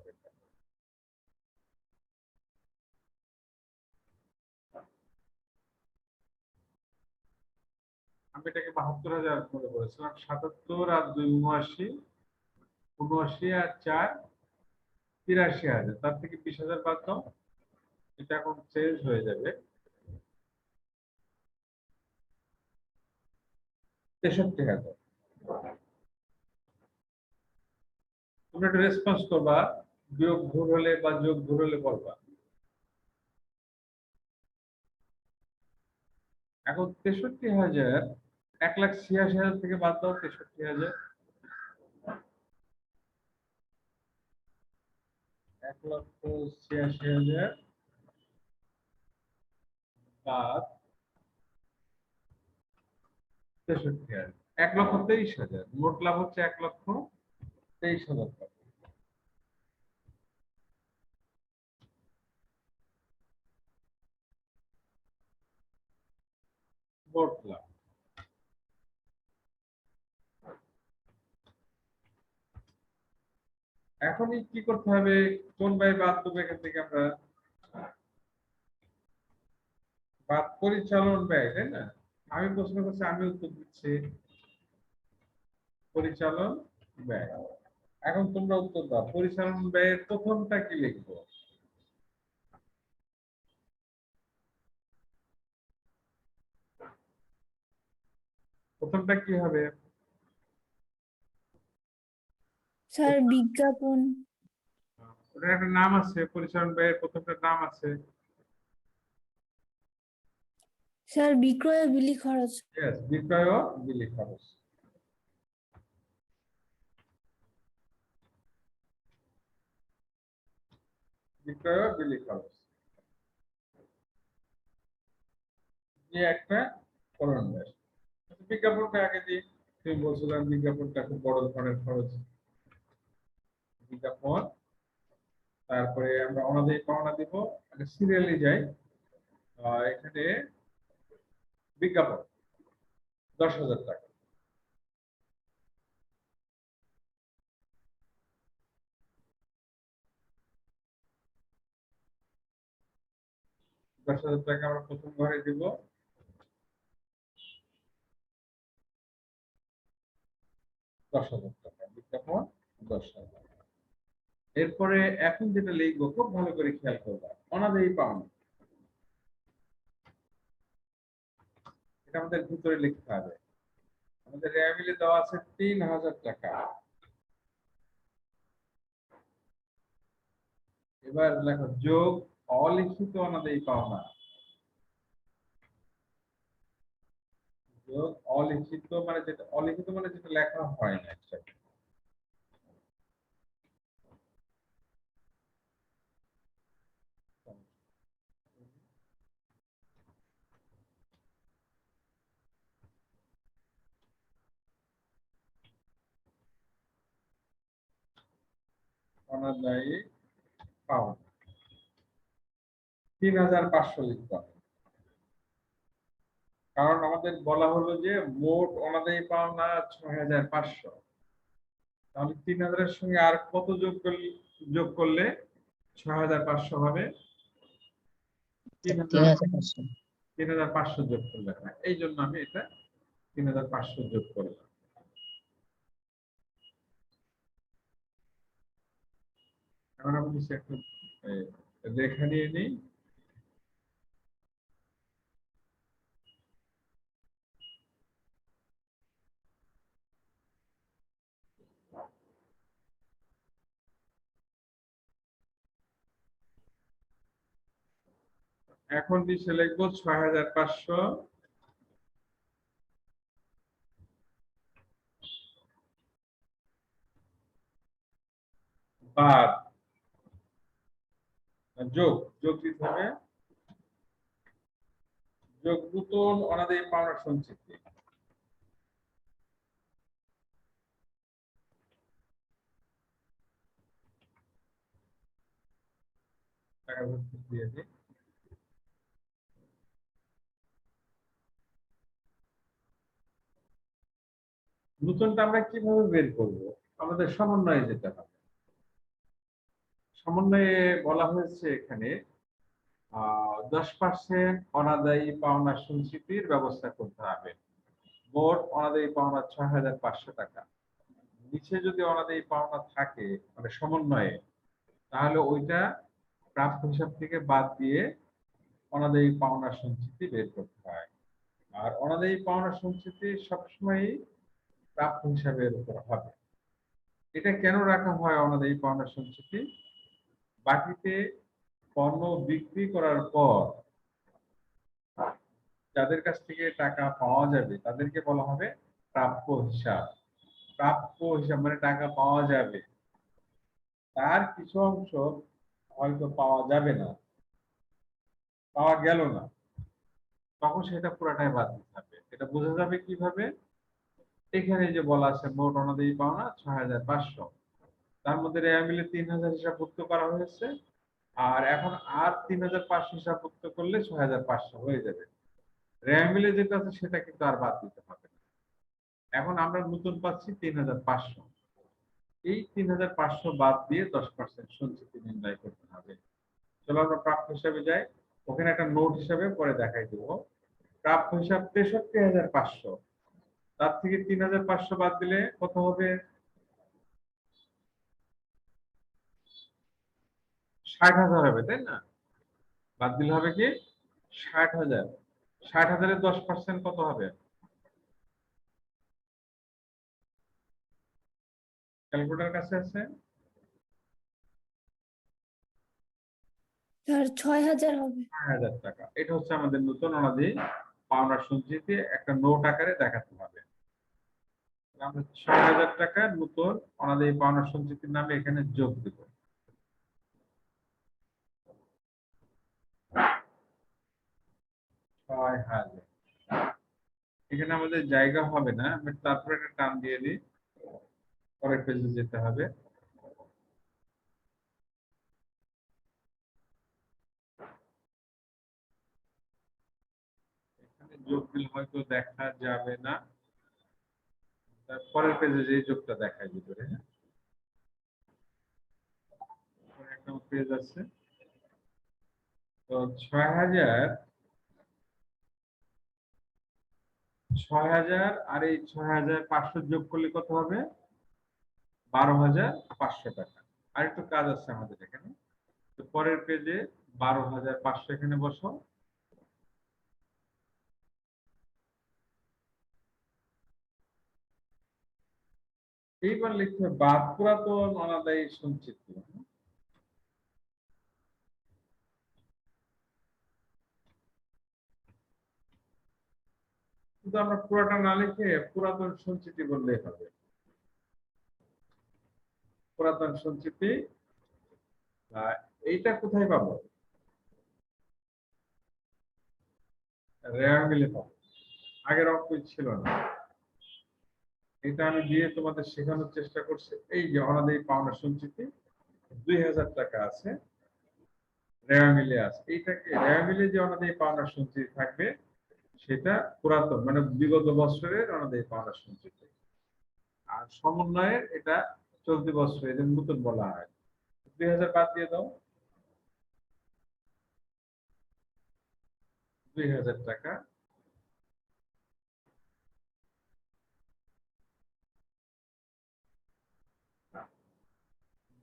[SPEAKER 2] আমি এটাকে ৭২,০০০ মনে করেছিলাম। ৭৭ আর ২ ৭৯, ৭৯ আর ৪ ৮৩,০০০। তার থেকে ২০,০০০ বাদ দাও। এটা এখন চেঞ্জ হয়ে যাবে ৬৩,০০০। তোমরা একটু রেসপন্স করবা, বিয়োগ ভুল হলে বা যোগ ভুল হলে বলবা। এখন ৬৩,০০০, ১,৮৬,০০০ থেকে বাদ দাও ৬৩,০০০। ১,৮৬,০০০ বাদ ৬৩,০০০, ১,২৩,০০০। মোট লাভ হচ্ছে ১,২৩,০০০ টাকা। মোট লাভ। এখনই কি করতে হবে, কোন ব্যয় বাদ দেবো এখান থেকে আমরা? বাদ পরিচালন ব্যয়, তাই না? আমি প্রশ্ন করছি, আমি উত্তর দিচ্ছি পরিচালন ব্যয়। এখন তোমরা উত্তর দাও, পরিচালন ব্যয়ের প্রথমটা কি লিখবো? প্রথমটা কি হবে?
[SPEAKER 3] স্যার বিজ্ঞাপন।
[SPEAKER 2] ওটার একটা নাম আছে, পরিচালন ব্যয়ের প্রথমটা নাম আছে।
[SPEAKER 3] স্যার বিক্রয় ও বিলি খরচ।
[SPEAKER 2] Yes, বিক্রয় ও বিলি খরচ। বিক্রয় ও বিলি খরচ যে একটা করণ ব্যয়। বিজ্ঞাপনটা আগে দিই, তুমি বলছিলাম বিজ্ঞাপনটা খুব বড় ধরনের খরচ। বিজ্ঞাপন, তারপরে আমরা অনাদায়ী পাওনা দিব, সিরিয়ালি যাই। এখানে বিজ্ঞাপন 10,000 টাকা। $10,000 আমরা প্রথম ঘরে দিব। $10,000 বিজ্ঞাপন 10,000। এরপরে এখন যেটা লিখবো খুব ভালো করে খেয়াল করবা, অনাদায়ী পাওনা। এটা আমাদের ভিতরে লিখতে হবে। আমাদের রেয়াবিলে দেওয়া আছে 3,000 টাকা। এবার লেখো যোগ অলিখিত অনাদায়ী পাওনা। যোগ অলিখিত মানে যেটা, অলিখিত মানে যেটা লেখা হয় না একসাথে। অনাদায়ী পাওনা 3,500 লিখতে হবে। কারণ আমাদের বলা হলো যে মোট অনাদায়ী পাওনা 6,500। তাহলে 3,000 এর সঙ্গে আর কত যোগ করলে 6,500 হবে?
[SPEAKER 1] 3,500।
[SPEAKER 2] 3,500 যোগ করলে হয়। এই জন্য আমি এটা 3,500 যোগ করলাম। এখন আমি কিছু একটা রেখা নিয়ে নিই। এখন নিচে লিখবো 6,500 বাদ যোগ, যোগ দিতে হবে যোগ নতুন অনাদায়ী পাওনা সঞ্চিতি। দিয়ে দিই। নতুনটা আমরা কিভাবে বের করব? আমাদের সমন্বয়ে যেতে হবে। সমন্বয়ে বলা হয়েছে এখানে 10% অনাদায়ী পাওনা সঞ্চিতির ব্যবস্থা করতে হবে। মোট অনাদায়ী পাওনা 6,500 টাকা। নিচে যদি অনাদায়ী পাওনা থাকে মানে সমন্বয়ে, তাহলে ওইটা প্রাপ্য হিসাব থেকে বাদ দিয়ে অনাদায়ী পাওনা সঞ্চিতি বের করতে হয়। আর অনাদায়ী পাওনা সঞ্চিতি সবসময় প্রাপ্য হিসাবের উপর হবে। এটা কেন রাখা হয় অনাদায়ী পাওনা সঞ্চিতি? বাকিতে পণ্য বিক্রি করার পর যাদের কাছ থেকে টাকা পাওয়া যাবে তাদেরকে বলা হবে প্রাপ্য হিসাব। প্রাপ্য হিসাব মানে টাকা পাওয়া যাবে, তার কিছু অংশ হয়তো পাওয়া যাবে না, পাওয়া গেল না, তখন সেটা পুরাটাই বাদ দিতে হবে। এটা বোঝা যাবে কিভাবে? এখানে যে বলা আছে মোট অনাদায়ী পাওনা 6,500, তার মধ্যে রেয়া মিলে 3,000 হিসাবভুক্ত করা হয়েছে, আর এখন আর 3,500 হিসাবভুক্ত করলে 6,500 হয়ে যাবে। রেওয়া মিলে যেটা আছে সেটা কিন্তু আর বাদ দিতে হবে না। এখন আমরা নতুন পাচ্ছি ৩৫০০। এই ৩৫০০ বাদ দিয়ে 10% সঞ্চিতি নির্ণয় করতে হবে। চলো আমরা প্রাপ্য হিসাবে যাই, ওখানে একটা নোট হিসাবে পরে দেখাই দেবো। প্রাপ্য হিসাব ৬৩৫০০, তার থেকে ৩৫০০ বাদ দিলে কত হবে? ৬০,০০০ হবে, তাই না? বাদ দিলে হবে কি ৬০,০০০। ৬০,০০০-এর 10% কত হবে? ক্যালকুলেটর কাছে আছে?
[SPEAKER 3] স্যার ৬,০০০ হবে।
[SPEAKER 2] ৬০০০ টাকা। এটা হচ্ছে আমাদের নতুন অনাদি পাওনার সঞ্চিতি, একটা নোট আকারে দেখাতে হবে। আমরা ৬০০০ টাকা নতুন অনাদি পাওনার সঞ্চিতির নামে এখানে যোগ দেব। ৬০০০। এখানে আমাদের জায়গা হবে না, আমি তারপরে একটা টান দিয়ে দিই, পরের পেজে যেতে হবে। এখানে যোগ দিলে হয়তো দেখা যাবে না, পরের পেজে যে যোগটা দেখায় ভিতরে। হ্যাঁ, একটা পেজ আছে। তো ৬০০০ আর এই ৬৫০০ যোগ করলে কত হবে? ১২৫০০ টাকা। আর একটু কাজ আছে আমাদের এখানে। তো পরের পেজে ১২৫০০ এখানে বসো। এইবার লিখতে হবে বাদ পুরাতন অনাদায়ী সঞ্চিতি। কিন্তু আমরা পুরাটা না লিখে পুরাতন সঞ্চিতি বললেই হবে। পুরাতন সঞ্চিতি, এইটা কোথায় পাবো? রেওয়া মিলে পাবো, আগের অঙ্কই ছিল না। এটা আমি দিয়ে তোমাদের শেখানোর চেষ্টা করছি। এই যে অনাদায়ী পাওনা সঞ্চিতি ২০০০ টাকা আছে, রেওয়া মিলে আছে। এইটাকে রেওয়া মিলে যে অনাদায়ী পাওনা সঞ্চিতি থাকবে সেটা পুরাতন, মানে বিগত বছরের অনাদায়ী পাওনা সঞ্চিতি। আর সমন্বয়ের এটা চলতি বছর, এদের নতুন বলা হয়। ২০০০ বাদ দিয়ে দাও, ২০০০ টাকা।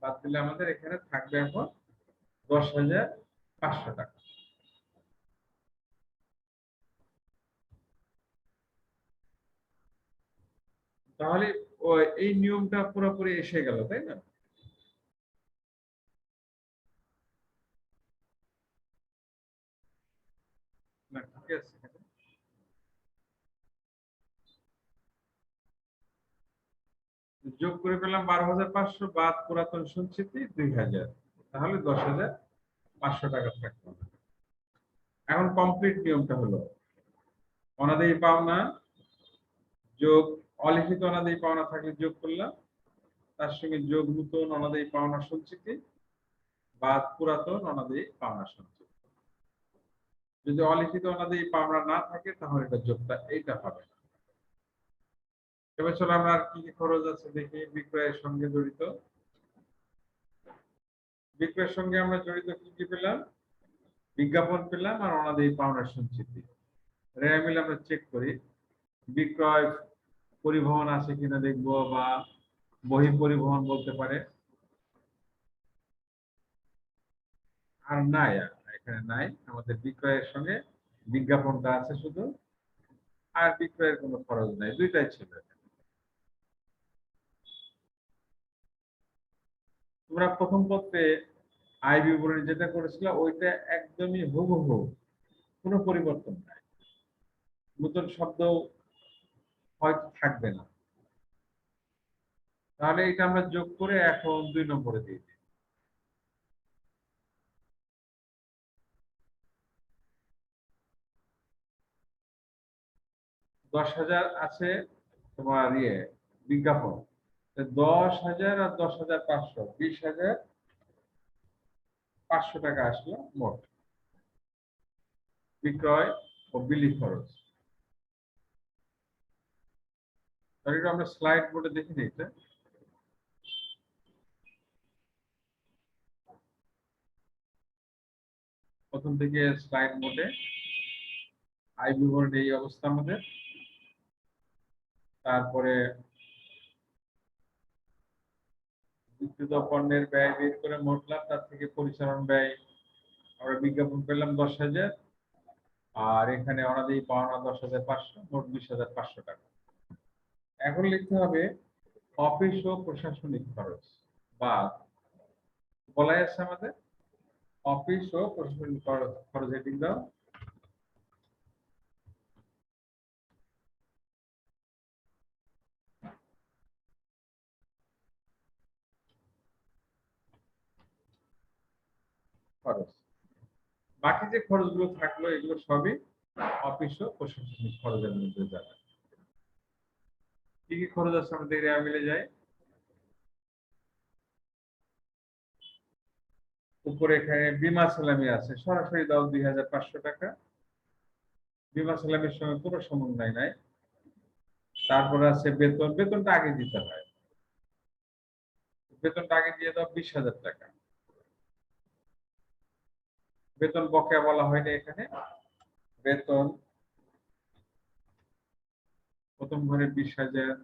[SPEAKER 2] বাদ দিলে আমাদের এখানে থাকবে এখন ১০,৫০০ টাকা। তাহলে এই নিয়মটা পুরোপুরি এসে গেল, তাই না? না, ঠিক আছে। যোগ করে পেলাম ১২৫০০ বাদ পুরাতন সঞ্চিতি ২০০০, তাহলে ১০,৫০০ টাকা থাকবে। এখন কমপ্লিট নিয়মটা হলো অনাদায়ী পাওনা যোগ অলিখিত অনাদায়ী পাওনা থাকলে যোগ করলাম, তার সঙ্গে যোগ নতুন অনাদায়ী পাওনা সঞ্চিতি বাদ পুরাতন অনাদায়ী পাওনা সঞ্চিতি। যদি অলিখিত অনাদায়ী পাওনা না থাকে তাহলে এটা যোগটা এইটা হবে না। এবার চলো আমরা আর কি কি খরচ আছে দেখি। বিক্রয়ের সঙ্গে জড়িত, বিক্রয়ের সঙ্গে আমরা জড়িত কি কি পেলাম? বিজ্ঞাপন পেলাম আর অনাদায়ী পাওনার সঞ্চিতি। রেওয়া মিলে আমরা চেক করি বিক্রয় পরিবহন আছে কিনা দেখবো, বা বহি পরিবহন বলতে পারে। আর নাই, এখানে নাই, আমাদের বিক্রয়ের সঙ্গে বিজ্ঞাপনটা আছে শুধু, আর বিক্রয়ের কোনো খরচ নাই, দুইটাই ছিল। তোমরা প্রথম পত্রে আয় বিবরণী যেটা করেছিল ওইটা একদমই হুবহু, কোনো পরিবর্তন নাই, নতুন শব্দ হয়তো থাকবে না। তাহলে এটা আমরা যোগ করে এখন ২ নম্বরে দিয়ে দিই। ১০,০০০ আছে তোমার বিজ্ঞাপন, ১০,০০০ আর ১০,৫০০, ২০,৫০০ টাকা আসলো মোট। বিক্রয় ও বিলি খরচ। তাহলে আমরা স্লাইড বোর্ডে দেখি এটা। প্রথম থেকে স্লাইড মোডে আয় বিবরণী এই অবস্থা আমাদের। তারপরে বিক্রিত পণ্যের ব্যয় বের করে মোট লাভ, তার থেকে পরিচালন ব্যয় আমরা বিজ্ঞাপন পেলাম 10,000, আর এখানে অনাদায়ী পাওনা 10,500, মোট 20,500 টাকা। এখন লিখতে হবে অফিস ও প্রশাসনিক খরচ, বা বলাই আছে আমাদের অফিস ও প্রশাসনিক খরচ হেডিং দাও। খরচ, বাকি যে খরচগুলো থাকলো এগুলো সবই অফিস ও প্রশাসনিক খরচের মধ্যে যাবে। কি কি খরচ আছে আমাদের রেয়া মিলে যায়। উপরে এখানে বিমা সালামি আছে, সরাসরি দাও 2,500 টাকা। বিমা সালামির সঙ্গে কোনো সমন্বয় নাই। তারপর আছে বেতন, বেতনটা আগে দিতে হয়, বেতনটা আগে দিয়ে দাও 20,000 টাকা। বেতন বকেয়া বলা হয়নি এখানে, বেতন প্রথম ঘরে 20,000,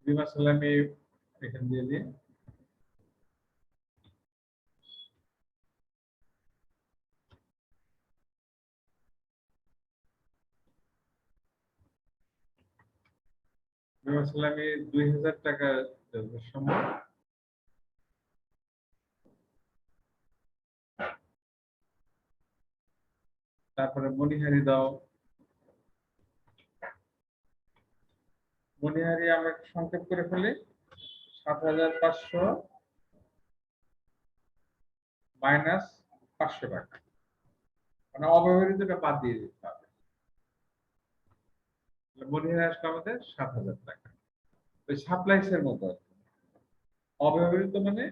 [SPEAKER 2] বিমা সালামি এখানে দিয়ে দিন। বিমা সালামি 2,000 টাকা সময়। তারপরে মনিহারি দাও, মনিহারি আমরা সংক্ষেপ করে ফেলি 7,500 মাইনাস 500 টাকা, মানে অব্যবহৃতটা বাদ দিয়ে দিতে হবে। মনিহারি আসলে আমাদের 7,000 টাকা। ওই সাপ্লাইস এর মতো অব্যবহৃত মানে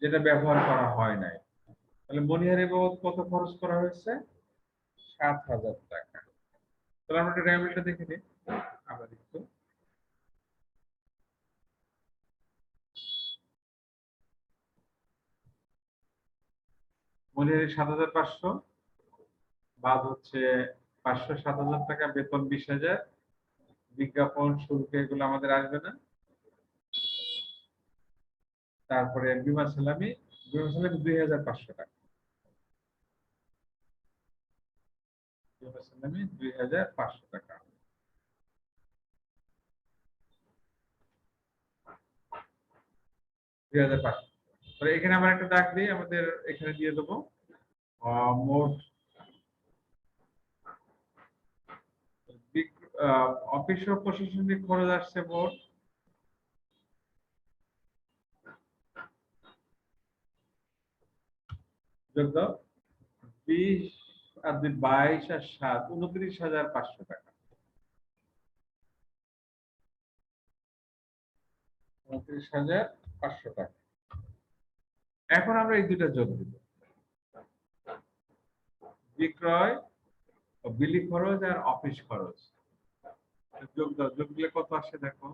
[SPEAKER 2] যেটা ব্যবহার করা হয় নাই। তাহলে মনিহারি বাবদ কত খরচ করা হয়েছে? 7,000 টাকা। তাহলে আমরা একটা রেমিলটা দেখে নিই। আমরা দেখব মনিহারি 7,500 বাদ হচ্ছে 500, 7,000 টাকা, বেতন 20,000, বিজ্ঞাপন শুল্ক এগুলো আমাদের আসবে না। তারপরে বিমা সালামি 2,500 টাকা, বিমা সালামি 2,500 টাকা। এখানে আমরা একটা দাগ দিই, আমাদের এখানে দিয়ে দেবো মোট অফিস ও প্রশাসনিক খরচ আসছে মোট 20 আর 22 আর 7 29,500 টাকা। 29,500 টাকা। এখন আমরা এই দুটা যোগ দিব, বিক্রয় ও বিলি খরচ আর অফিস খরচ যোগ দাও। যোগ দিলে কত আসে দেখো।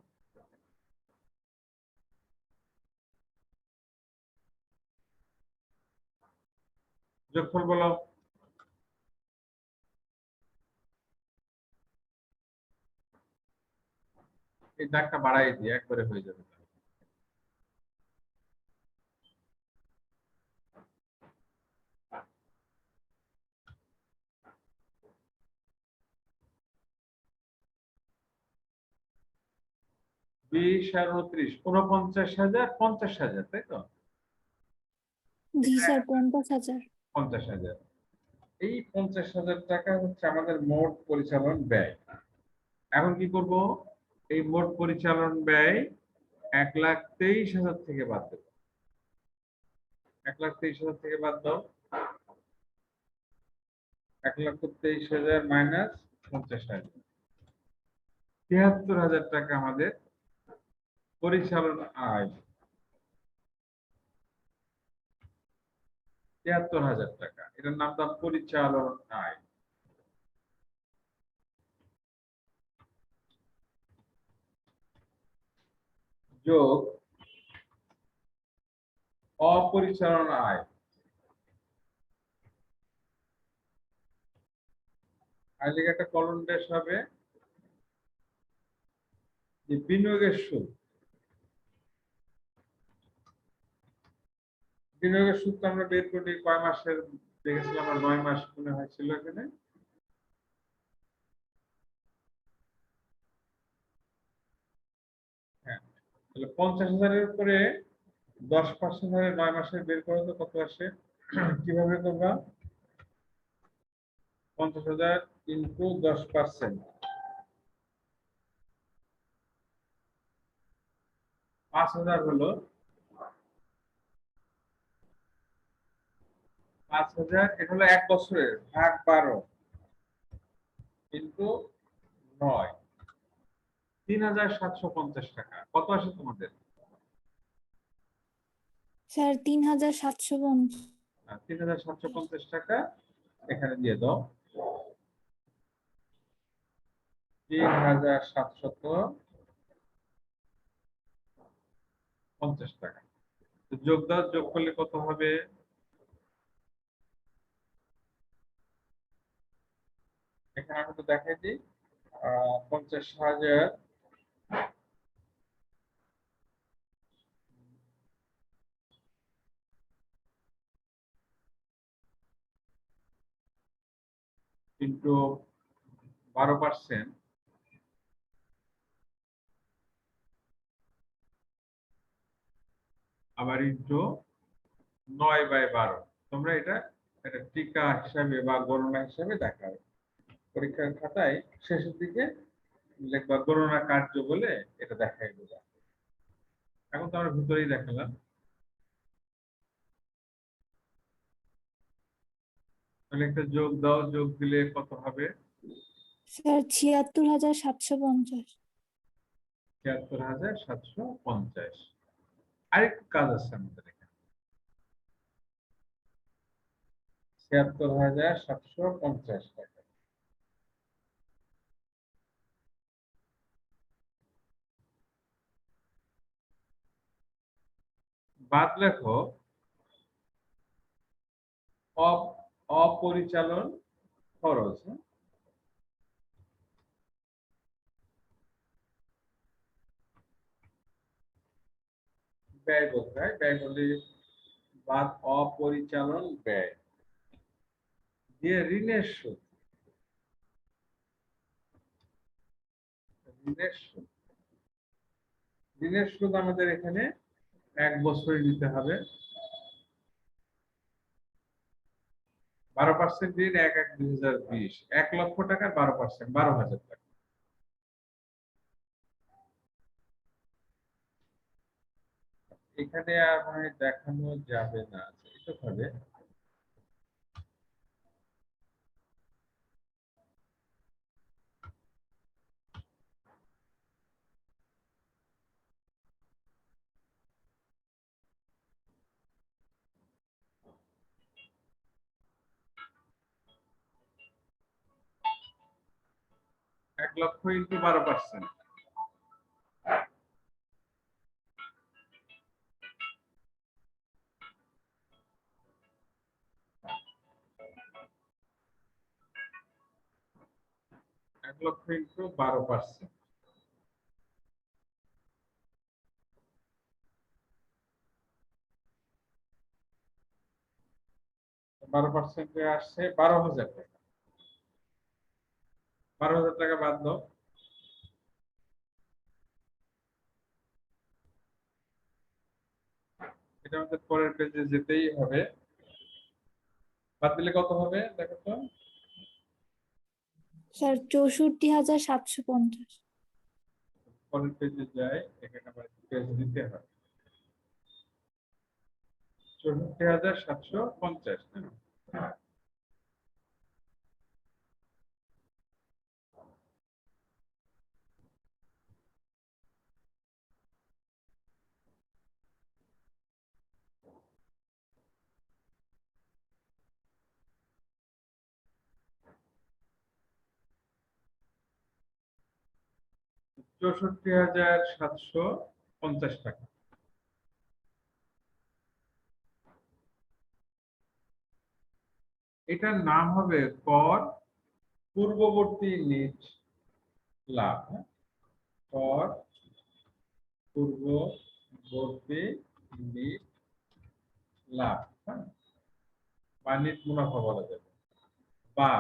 [SPEAKER 2] যোগফল বলো। এই দাগটা বাড়াই দিয়ে একবারে হয়ে যাবে। বিশ আর 29, 49,000, 50,000, তাই তো?
[SPEAKER 3] জি স্যার, 50,000।
[SPEAKER 2] 50,000। এই 50,000 টাকা হচ্ছে আমাদের মোট পরিচালন ব্যয়। এখন কি করব? এই মোট পরিচালন ব্যয় 1,23,000 থেকে বাদ দেব। 1,23,000 থেকে বাদ দাও। 1,23,000 মাইনাস 50,000, 73,000 টাকা আমাদের পরিচালন আয়। ৭৬,০০০ টাকা। এটার নাম দাম পরিচালন আয়। যোগ অপরিচালন আয়। আয় লিখে একটা কলম ড্যাশ হবে। যে বিনিয়োগের সুদ, বিনিয়োগের সুদটা আমরা বের করি কয় মাসের, দেখেছিলাম আমরা ৯ মাস মনে হয়েছিল এখানে। হ্যাঁ, তাহলে ৫০,০০০-এর উপরে ১০% হারে ৯ মাসের বের করো তো কত আসে? কিভাবে করবা? ৫০,০০০ ইনটু ১০%, ৫০০০ হলো ৫০০০, এটা হলো ১ বছরের ভাগ ১২ ইনটু ৯, ৩,৭৫০ টাকা। কত আসে তোমাদের?
[SPEAKER 3] স্যার ৩,৭৫০।
[SPEAKER 2] ৩,৭৫০ টাকা এখানে দিয়ে দাও। ৩,৭৫০ টাকা। যোগ দাও, যোগ করলে কত হবে? এখানে আমি তো দেখাই দিই, ৫০,০০০ ইন্টু ১২%, আবার ইন্টু ৯/১২। তোমরা এটা একটা টিকা হিসাবে বা গণনা হিসাবে দেখাবে পরীক্ষার খাতায় শেষের দিকে লিখবা গণনা কার্য বলে, এটা দেখাই দেবে। এখন তো আমরা ভিতরেই দেখালাম। তাহলে একটা যোগ দাও, যোগ দিলে কত হবে?
[SPEAKER 3] স্যার ৭৬,৭৫০।
[SPEAKER 2] ৭৬,৭৫০। আরেকটু কাজ আছে আমাদের এখানে। ৭৬,৭৫০ টাকা বাদ লেখো অপরিচালন খরচ। ব্যয় বলতে হয়, ব্যয় বলে বাদ অপরিচালন ব্যয় দিয়ে ঋণের সুদ। ঋণের সুদ, ঋণের সুদ আমাদের এখানে ১ বছরে দিতে হবে। ১২% ঋণ ১/১/২০২০, ১,০০,০০০ টাকার ১২%, ১২,০০০ টাকা। এখানে আর মানে দেখানো যাবে না, এটা হবে ১,০০,০০০ ইন্টু ১২%, ১,০০,০০০ ইন্টু ১২%, ১২% আসছে ১২,০০০ টাকা। ১২,০০০ টাকা বাদ দাও। এটা আমাদের পরের পেজে যেতেই হবে। বাদ দিলে কত হবে দেখো তো?
[SPEAKER 3] স্যার ৬৪,৭৫০।
[SPEAKER 2] পরের পেজে যাই, এখানে আবার পেজ দিতে হয়। ৬৪,৭৫০। 64,750 টাকা। এটার নাম হবে কর পূর্ববর্তী নিট লাভ। কর পূর্ববর্তী নিট লাভ, বা নিট মুনাফা বলা যাবে, বা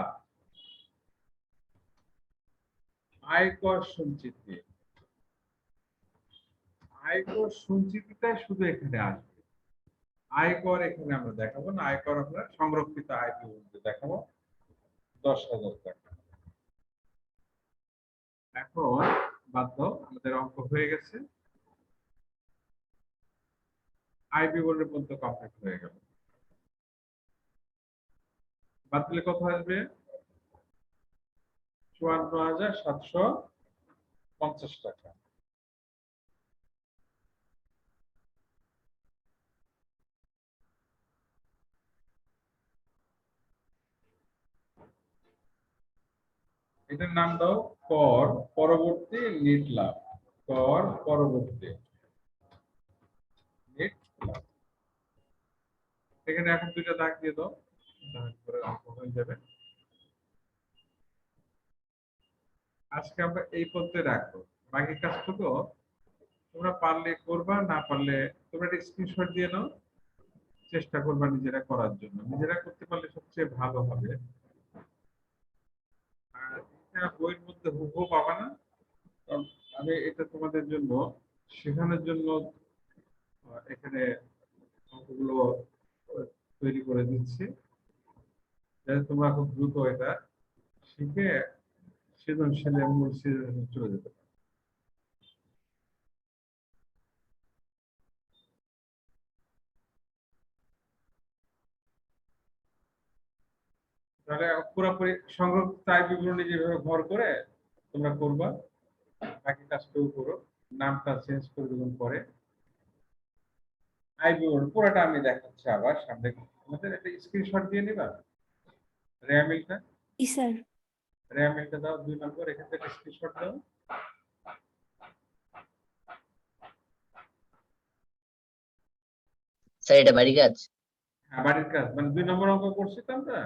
[SPEAKER 2] আয়কর সঞ্চিতি। আয়কর সঞ্চিতিটাই শুধু এখানে আসবে, আয়কর এখানে আমরা দেখাবো না। আয়কর আমরা সংরক্ষিত আয় বিবরণীতে দেখাবো 10,000 টাকা। এখন বাদ দাও, আমাদের অঙ্ক হয়ে গেছে, আয় বিবরণী পর্যন্ত কমপ্লিট হয়ে গেল। বাদ দিলে কত আসবে? 54,750 টাকা। এটার নাম দাও কর পরবর্তী নিট লাভ। কর পরবর্তী নিট লাভ। এখানে এখন দুইটা দাগ দিয়ে দাও, তারপরে অঙ্ক হয়ে যাবে। আজকে আমরা এই পর্যায়ে রাখবো, বাকি কাজটুকু তোমরা পারলে করবা, না পারলে তোমরা একটা স্ক্রিনশট দিয়ে নাও, চেষ্টা করবা নিজেরা করার জন্য। নিজেরা করতে পারলে সবচেয়ে ভালো হবে। আর এটা বইয়ের মধ্যে হুবহু পাবা না, কারণ আমি এটা তোমাদের জন্য শেখানোর জন্য এখানে অঙ্কগুলো তৈরি করে দিচ্ছি, যাতে তোমরা খুব দ্রুত এটা শিখে সৃজনশীলের মূল সৃজনশীল চলে যেতে পারো। তাহলে পুরোপুরি সংরক্ষিত আয় বিবরণী যেভাবে ভর করে তোমরা করবা, বাকি কাজটাও করো। নামটা চেঞ্জ করে দেবেন পরে। আই বিবরণ পুরোটা আমি দেখাচ্ছি আবার সামনে, আমাদের একটা স্ক্রিনশট দিয়ে নিবা। রেয়ামিলটা
[SPEAKER 3] জি স্যার।
[SPEAKER 2] রেয়ামিলটা দাও 2 নম্বর, এখান থেকে স্ক্রিনশট দাও।
[SPEAKER 1] স্যার এটা বাড়ি কাজ।
[SPEAKER 2] হ্যাঁ, বাড়ির কাজ মানে 2 নম্বর অঙ্ক করছি তো আমরা,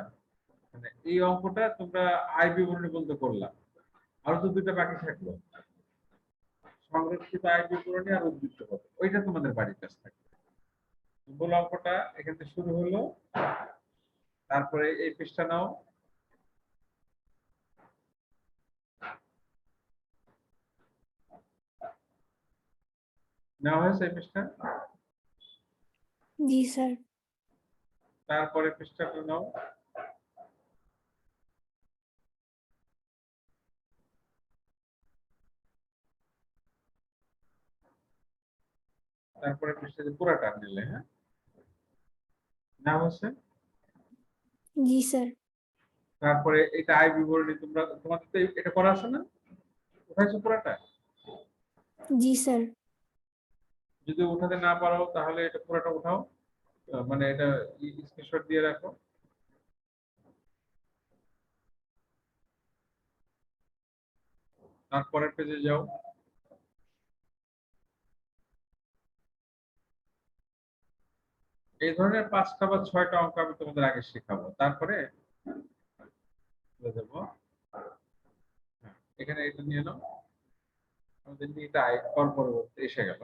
[SPEAKER 2] মানে এই অঙ্কটা তোমরা আই বিবরণী বলতে করলাম, আরো তো দুইটা বাকি থাকলো, সংরক্ষিত আয় বিবরণী আর উদ্বৃত্ত পদ, ওইটা তোমাদের বাড়ির কাজ থাকবে। মূল অঙ্কটা এখান থেকে শুরু হলো, তারপরে এই পৃষ্ঠা নাও, নেওয়া হয়েছে এই পৃষ্ঠা,
[SPEAKER 3] জি স্যার।
[SPEAKER 2] তারপরে পৃষ্ঠাটা নাও, তারপরে পৃষ্ঠাতে পুরাটা নিলে। হ্যাঁ, নেওয়া হয়েছে।
[SPEAKER 3] জি স্যার।
[SPEAKER 2] তারপরে এটা আয় বিবরণী, তোমরা তোমাদের তো এটা করা আছে না, উঠাইছো পুরাটা?
[SPEAKER 3] জি স্যার।
[SPEAKER 2] যদি উঠাতে না পারো তাহলে এটা পুরাটা উঠাও, মানে এটা স্ক্রিনশট দিয়ে রাখো। তারপরের পেজে যাও, এই ধরনের 5টা বা 6টা অঙ্ক আমি তোমাদের আগে শেখাবো, তারপরে দেবো। এখানে এটা নিয়ে নাও, আমাদের এটা আয়কর পরবর্তী এসে গেল।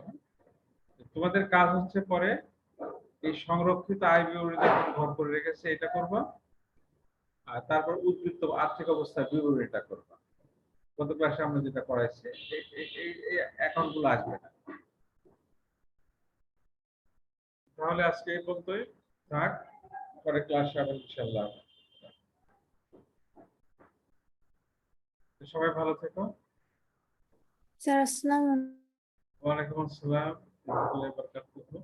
[SPEAKER 2] তোমাদের কাজ হচ্ছে পরে এই সংরক্ষিত আয় বিবরণীতে ঘর করে রেখেছে এটা করবা, আর তারপর উদ্বৃত্ত আর্থিক অবস্থার বিবরণীটা করবা। গত ক্লাসে আমরা যেটা করাইছি, এই অ্যাকাউন্ট গুলো আসবে না। তাহলে আজকে এই পর্যন্তই থাক, পরে ক্লাসে আবার ইনশাআল্লাহ। সবাই ভালো থেকো।
[SPEAKER 3] স্যার আসসালামু
[SPEAKER 2] ওয়ালাইকুম আসসালাম ওয়া রাহমাতুল্লাহি ওয়া বারাকাতুহু।